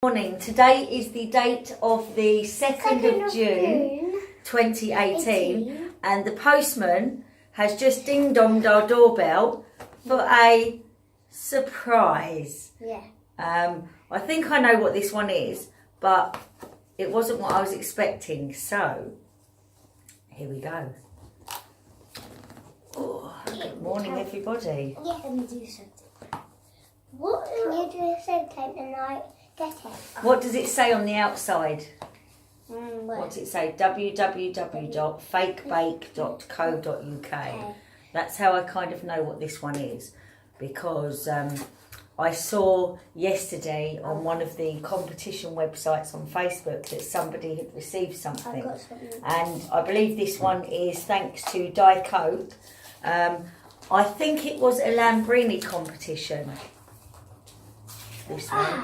Morning. Today is the date of the 2nd of June 2018 and the postman has just ding-donged our doorbell for a surprise. Yeah. I think I know what this one is, but it wasn't what I was expecting, so here we go. Oh, good morning everybody. Yeah, let me do something. What can you do a sentence and I get it? What does it say on the outside? What? What's it say? www.fakebake.co.uk. That's how I kind of know what this one is, because I saw yesterday on one of the competition websites on Facebook that somebody had received something. I got something. And I believe this one is thanks to Diet Coke. I think it was a lambrini competition. This one.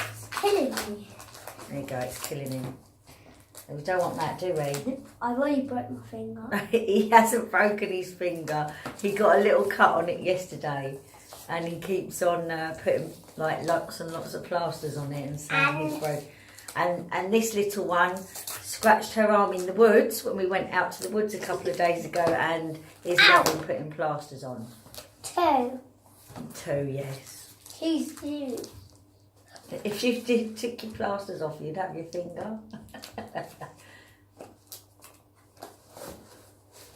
It's killing me. There you go, it's killing him. We don't want that, do we? I've already broke my finger. He hasn't broken his finger. He got a little cut on it yesterday, and he keeps on putting like lots and lots of plasters on it and saying he's broke. And this little one scratched her arm in the woods when we went out to the woods a couple of days ago, and is loving putting plasters on. Two, Yes. She's two. If you took your plasters off, you'd have your finger.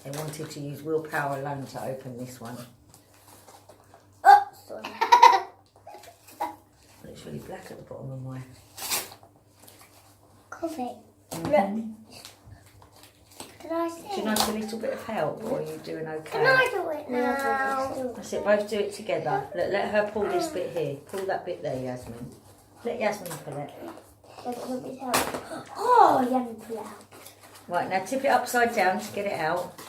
They wanted to use willpower alone to open this one. Oh, sorry. It's really black at the bottom of my... Coffee. Mm-hmm. Can I see? Do you like a little bit of help, or are you doing okay? Can I do it now? That's it, both do it together. Let her pull this bit here. Pull that bit there, Yasmin. Let Yasmin pull it. Oh, you haven't pulled it out. Right, now tip it upside down to get it out.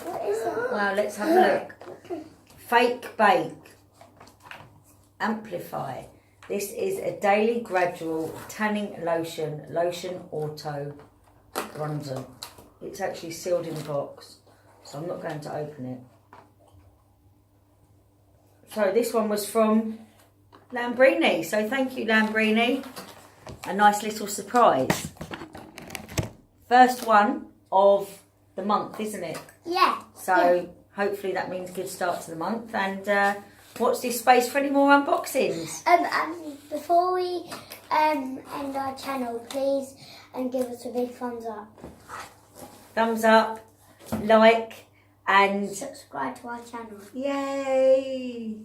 What is that? Wow, let's have a look. Fake Bake. Amplify. This is a daily gradual tanning lotion, Lotion Auto Bronzer. It's actually sealed in a box, so I'm not going to open it. So this one was from Lambrini, so thank you Lambrini. A nice little surprise. First one of the month, isn't it? Yeah. So hopefully that means a good start to the month. And watch this space for any more unboxings. Before we end our channel, please give us a big thumbs up. Thumbs up, like, and Subscribe to our channel. yay!